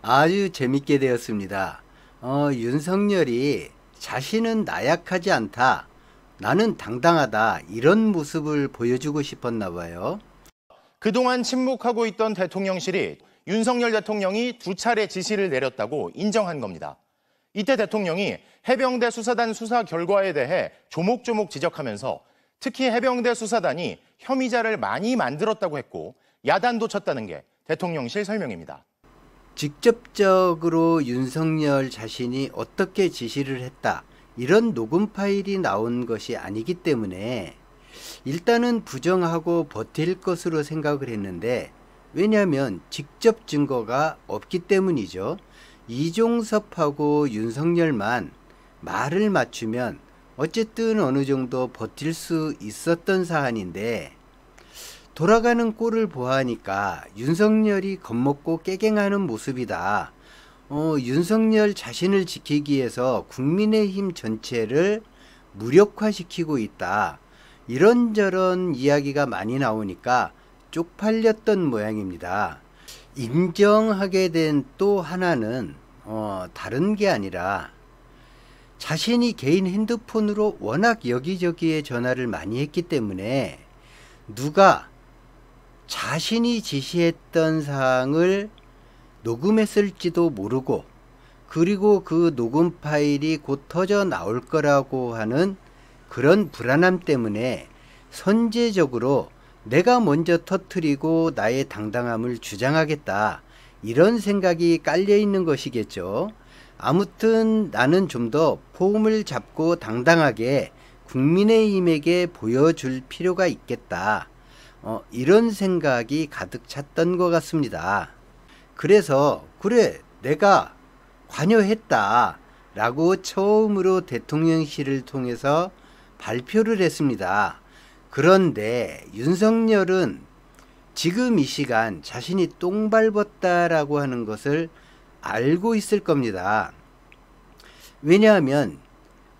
아주 재밌게 되었습니다. 윤석열이 자신은 나약하지 않다, 나는 당당하다, 이런 모습을 보여주고 싶었나 봐요. 그동안 침묵하고 있던 대통령실이 윤석열 대통령이 2차례 지시를 내렸다고 인정한 겁니다. 이때 대통령이 해병대 수사단 수사 결과에 대해 조목조목 지적하면서 특히 해병대 수사단이 혐의자를 많이 만들었다고 했고 야단도 쳤다는 게 대통령실 설명입니다. 직접적으로 윤석열 자신이 어떻게 지시를 했다, 이런 녹음 파일이 나온 것이 아니기 때문에 일단은 부정하고 버틸 것으로 생각을 했는데, 왜냐하면 직접 증거가 없기 때문이죠. 이종섭하고 윤석열만 말을 맞추면 어쨌든 어느 정도 버틸 수 있었던 사안인데, 돌아가는 꼴을 보아하니까 윤석열이 겁먹고 깨갱하는 모습이다. 윤석열 자신을 지키기 위해서 국민의힘 전체를 무력화시키고 있다, 이런저런 이야기가 많이 나오니까 쪽팔렸던 모양입니다. 인정하게 된 또 하나는 다른 게 아니라 자신이 개인 핸드폰으로 워낙 여기저기에 전화를 많이 했기 때문에 누가 자신이 지시했던 사항을 녹음했을지도 모르고, 그리고 그 녹음 파일이 곧 터져 나올 거라고 하는 그런 불안함 때문에 선제적으로 내가 먼저 터뜨리고 나의 당당함을 주장하겠다, 이런 생각이 깔려 있는 것이겠죠. 아무튼 나는 좀 더 폼을 잡고 당당하게 국민의힘에게 보여줄 필요가 있겠다, 이런 생각이 가득 찼던 것 같습니다. 그래서 그래, 내가 관여했다 라고 처음으로 대통령실을 통해서 발표를 했습니다. 그런데 윤석열은 지금 이 시간 자신이 똥 밟았다라고 하는 것을 알고 있을 겁니다. 왜냐하면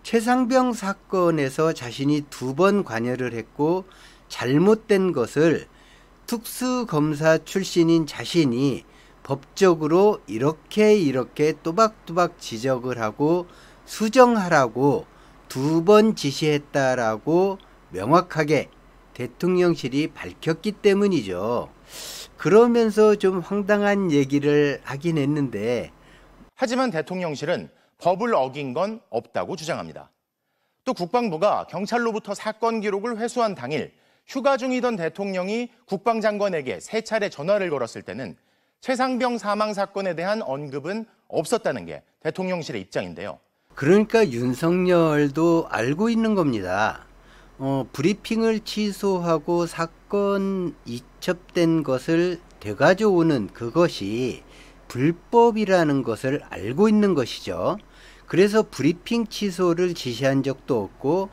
최상병 사건에서 자신이 2번 관여를 했고 잘못된 것을 특수검사 출신인 자신이 법적으로 이렇게 또박또박 지적을 하고 수정하라고 2번 지시했다라고 명확하게 대통령실이 밝혔기 때문이죠. 그러면서 좀 황당한 얘기를 하긴 했는데, 하지만 대통령실은 법을 어긴 건 없다고 주장합니다. 또 국방부가 경찰로부터 사건 기록을 회수한 당일 휴가 중이던 대통령이 국방장관에게 3차례 전화를 걸었을 때는 최상병 사망 사건에 대한 언급은 없었다는 게 대통령실의 입장인데요. 그러니까 윤석열도 알고 있는 겁니다. 브리핑을 취소하고 사건 이첩된 것을 되가져오는 그것이 불법이라는 것을 알고 있는 것이죠. 그래서 브리핑 취소를 지시한 적도 없고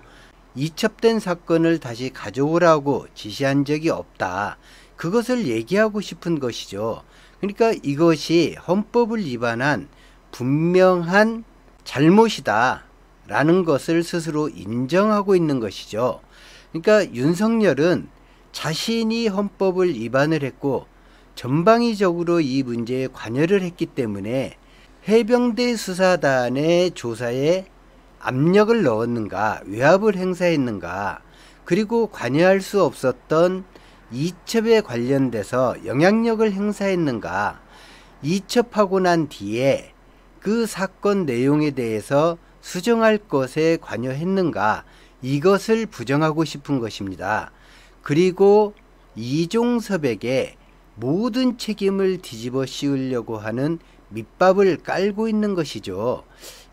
이첩된 사건을 다시 가져오라고 지시한 적이 없다, 그것을 얘기하고 싶은 것이죠. 그러니까 이것이 헌법을 위반한 분명한 잘못이다 라는 것을 스스로 인정하고 있는 것이죠. 그러니까 윤석열은 자신이 헌법을 위반을 했고 전방위적으로 이 문제에 관여를 했기 때문에 해병대 수사단의 조사에 압력을 넣었는가, 외압을 행사했는가, 그리고 관여할 수 없었던 이첩에 관련돼서 영향력을 행사했는가, 이첩하고 난 뒤에 그 사건 내용에 대해서 수정할 것에 관여했는가, 이것을 부정하고 싶은 것입니다. 그리고 이종섭에게 모든 책임을 뒤집어 씌우려고 하는 밑밥을 깔고 있는 것이죠.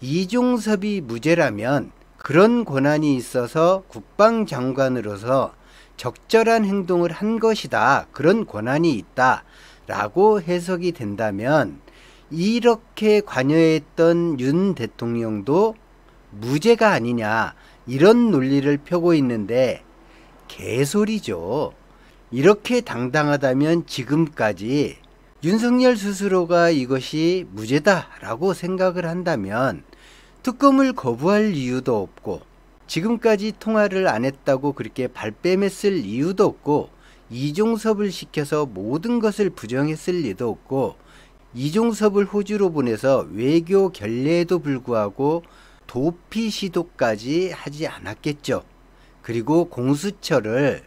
이종섭이 무죄라면 그런 권한이 있어서 국방장관으로서 적절한 행동을 한 것이다, 그런 권한이 있다 라고 해석이 된다면 이렇게 관여했던 윤 대통령도 무죄가 아니냐, 이런 논리를 펴고 있는데 개소리죠. 이렇게 당당하다면 지금까지 윤석열 스스로가 이것이 무죄다라고 생각을 한다면 특검을 거부할 이유도 없고 지금까지 통화를 안 했다고 그렇게 발뺌했을 이유도 없고 이종섭을 시켜서 모든 것을 부정했을 리도 없고 이종섭을 호주로 보내서 외교 결례에도 불구하고 도피 시도까지 하지 않았겠죠. 그리고 공수처를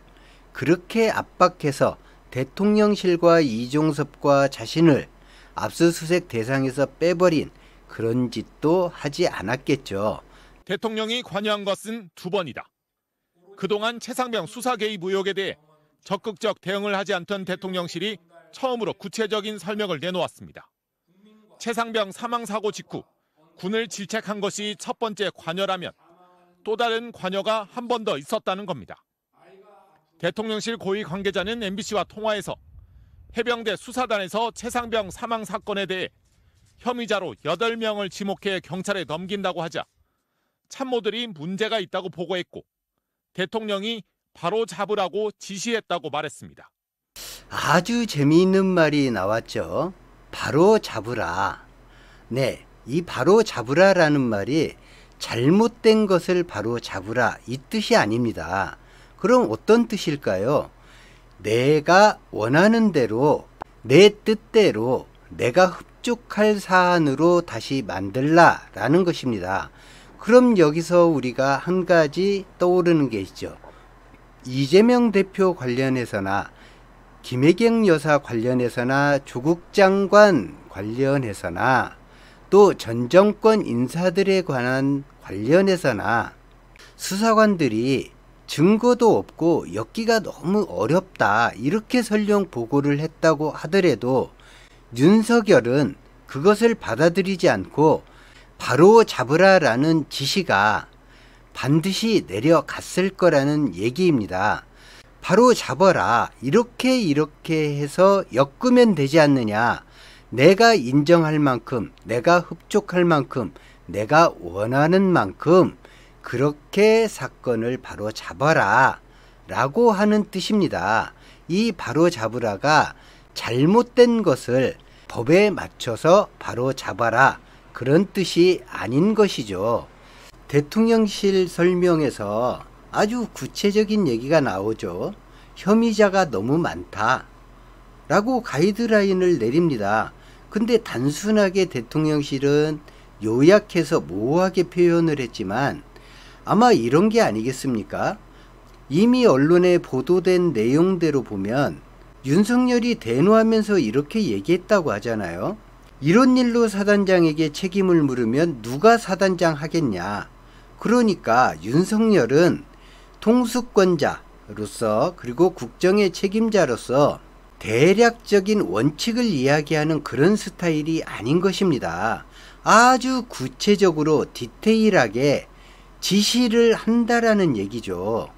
그렇게 압박해서 대통령실과 이종섭과 자신을 압수수색 대상에서 빼버린 그런 짓도 하지 않았겠죠. 대통령이 관여한 것은 2번이다. 그동안 최상병 수사 개입 의혹에 대해 적극적 대응을 하지 않던 대통령실이 처음으로 구체적인 설명을 내놓았습니다. 최상병 사망 사고 직후 군을 질책한 것이 첫 번째 관여라면 또 다른 관여가 한 번 더 있었다는 겁니다. 대통령실 고위 관계자는 MBC와 통화에서 해병대 수사단에서 최상병 사망 사건에 대해 혐의자로 8명을 지목해 경찰에 넘긴다고 하자 참모들이 문제가 있다고 보고했고 대통령이 바로 잡으라고 지시했다고 말했습니다. 아주 재미있는 말이 나왔죠. 바로 잡으라. 네, 이 바로 잡으라라는 말이 잘못된 것을 바로 잡으라 이 뜻이 아닙니다. 그럼 어떤 뜻일까요? 내가 원하는 대로 내 뜻대로 내가 흡족할 사안으로 다시 만들라라는 것입니다. 그럼 여기서 우리가 한 가지 떠오르는 게 있죠. 이재명 대표 관련해서나 김혜경 여사 관련해서나 조국 장관 관련해서나 또 전 정권 인사들에 관한 관련해서나 수사관들이 증거도 없고 엮기가 너무 어렵다 이렇게 설령 보고를 했다고 하더라도 윤석열은 그것을 받아들이지 않고 바로 잡으라라는 지시가 반드시 내려갔을 거라는 얘기입니다. 바로 잡아라. 이렇게 해서 엮으면 되지 않느냐. 내가 인정할 만큼, 내가 흡족할 만큼, 내가 원하는 만큼 그렇게 사건을 바로 잡아라 라고 하는 뜻입니다. 이 바로 잡으라가 잘못된 것을 법에 맞춰서 바로 잡아라 그런 뜻이 아닌 것이죠. 대통령실 설명에서 아주 구체적인 얘기가 나오죠. 혐의자가 너무 많다 라고 가이드라인을 내립니다. 근데 단순하게 대통령실은 요약해서 모호하게 표현을 했지만 아마 이런 게 아니겠습니까? 이미 언론에 보도된 내용대로 보면 윤석열이 대노하면서 이렇게 얘기했다고 하잖아요. 이런 일로 사단장에게 책임을 물으면 누가 사단장 하겠냐. 그러니까 윤석열은 통수권자로서 그리고 국정의 책임자로서 대략적인 원칙을 이야기하는 그런 스타일이 아닌 것입니다. 아주 구체적으로 디테일하게 지시를 한다라는 얘기죠.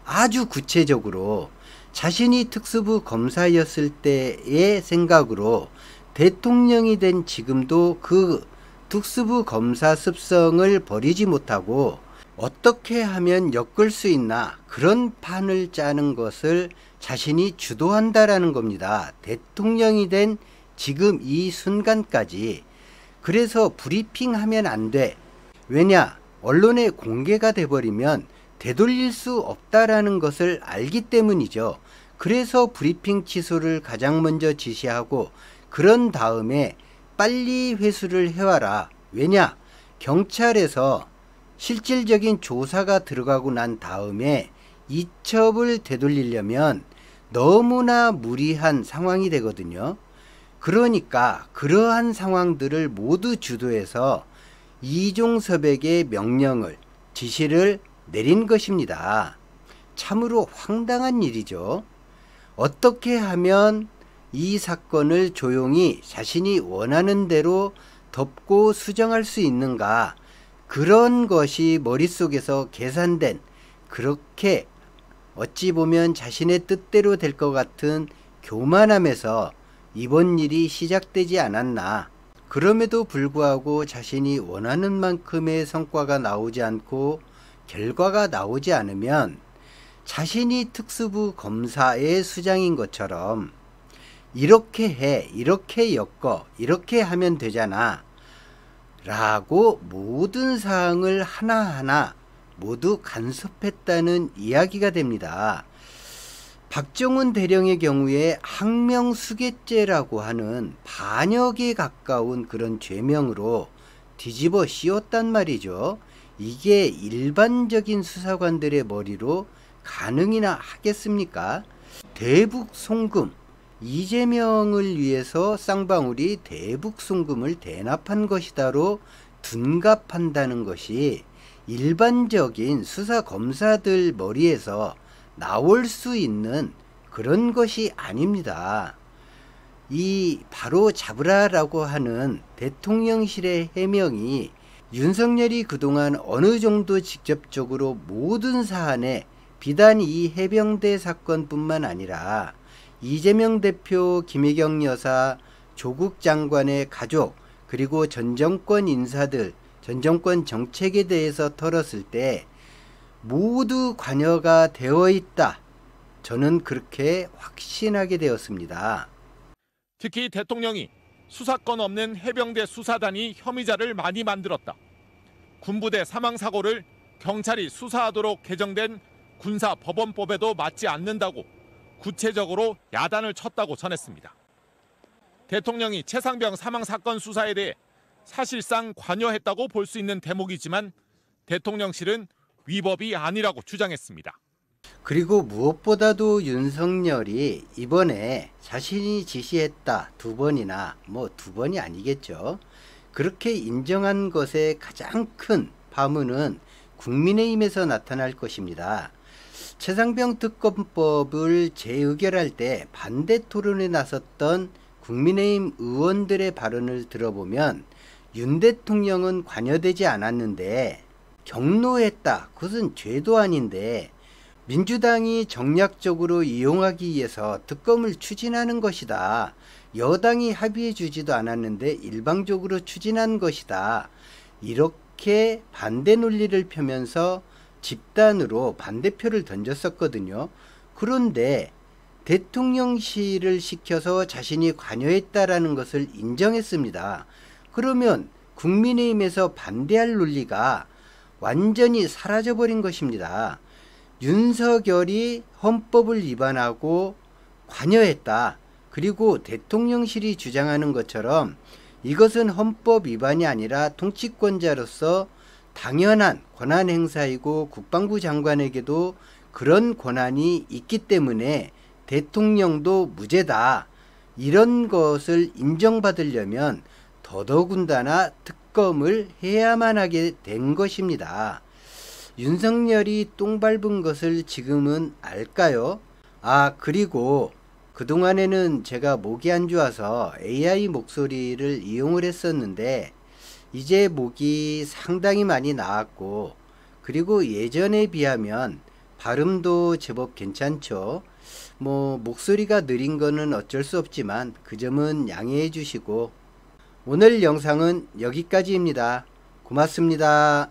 아주 구체적으로 자신이 특수부 검사였을 때의 생각으로 대통령이 된 지금도 그 특수부 검사 습성을 버리지 못하고 어떻게 하면 엮을 수 있나 그런 판을 짜는 것을 자신이 주도한다라는 겁니다. 대통령이 된 지금 이 순간까지. 그래서 브리핑하면 안 돼. 왜냐? 언론에 공개가 돼버리면 되돌릴 수 없다라는 것을 알기 때문이죠. 그래서 브리핑 취소를 가장 먼저 지시하고 그런 다음에 빨리 회수를 해와라. 왜냐? 경찰에서 실질적인 조사가 들어가고 난 다음에 이첩을 되돌리려면 너무나 무리한 상황이 되거든요. 그러니까 그러한 상황들을 모두 주도해서 이종섭에게 명령을, 지시를 내린 것입니다. 참으로 황당한 일이죠. 어떻게 하면 이 사건을 조용히 자신이 원하는 대로 덮고 수정할 수 있는가, 그런 것이 머릿속에서 계산된, 그렇게 어찌 보면 자신의 뜻대로 될 것 같은 교만함에서 이번 일이 시작되지 않았나. 그럼에도 불구하고 자신이 원하는 만큼의 성과가 나오지 않고 결과가 나오지 않으면 자신이 특수부 검사의 수장인 것처럼 이렇게 해, 이렇게 엮어, 이렇게 하면 되잖아 라고 모든 사항을 하나하나 모두 간섭했다는 이야기가 됩니다. 박정훈 대령의 경우에 항명수괴죄라고 하는 반역에 가까운 그런 죄명으로 뒤집어 씌웠단 말이죠. 이게 일반적인 수사관들의 머리로 가능이나 하겠습니까? 대북 송금, 이재명을 위해서 쌍방울이 대북 송금을 대납한 것이다로 둔갑한다는 것이 일반적인 수사 검사들 머리에서 나올 수 있는 그런 것이 아닙니다. 이 바로 잡으라라고 하는 대통령실의 해명이 윤석열이 그동안 어느 정도 직접적으로 모든 사안에 비단 이 해병대 사건뿐만 아니라 이재명 대표, 김혜경 여사, 조국 장관의 가족, 그리고 전 정권 인사들, 전 정권 정책에 대해서 털었을 때 모두 관여가 되어 있다. 저는 그렇게 확신하게 되었습니다. 특히 대통령이 수사권 없는 해병대 수사단이 혐의자를 많이 만들었다. 군부대 사망사고를 경찰이 수사하도록 개정된 군사법원법에도 맞지 않는다고 구체적으로 야단을 쳤다고 전했습니다. 대통령이 최상병 사망사건 수사에 대해 사실상 관여했다고 볼 수 있는 대목이지만 대통령실은 위법이 아니라고 주장했습니다. 그리고 무엇보다도 윤석열이 이번에 자신이 지시했다 2번이나 뭐 2번이 아니겠죠. 그렇게 인정한 것의 가장 큰 파문은 국민의힘에서 나타날 것입니다. 최상병 특검법을 재의결할 때 반대 토론에 나섰던 국민의힘 의원들의 발언을 들어보면 윤 대통령은 관여되지 않았는데 경로했다. 그것은 죄도 아닌데 민주당이 정략적으로 이용하기 위해서 특검을 추진하는 것이다. 여당이 합의해 주지도 않았는데 일방적으로 추진한 것이다. 이렇게 반대 논리를 펴면서 집단으로 반대표를 던졌었거든요. 그런데 대통령실을 시켜서 자신이 관여했다라는 것을 인정했습니다. 그러면 국민의힘에서 반대할 논리가 완전히 사라져버린 것입니다. 윤석열이 헌법을 위반하고 관여했다. 그리고 대통령실이 주장하는 것처럼 이것은 헌법 위반이 아니라 통치권자로서 당연한 권한 행사이고 국방부 장관에게도 그런 권한이 있기 때문에 대통령도 무죄다. 이런 것을 인정받으려면 더더군다나 특검을 해야만 하게 된 것입니다. 윤석열이 똥 밟은 것을 지금은 알까요? 그리고 그동안에는 제가 목이 안 좋아서 AI 목소리를 이용을 했었는데 이제 목이 상당히 많이 나았고 그리고 예전에 비하면 발음도 제법 괜찮죠. 목소리가 느린 거는 어쩔 수 없지만 그 점은 양해해 주시고 오늘 영상은 여기까지입니다. 고맙습니다.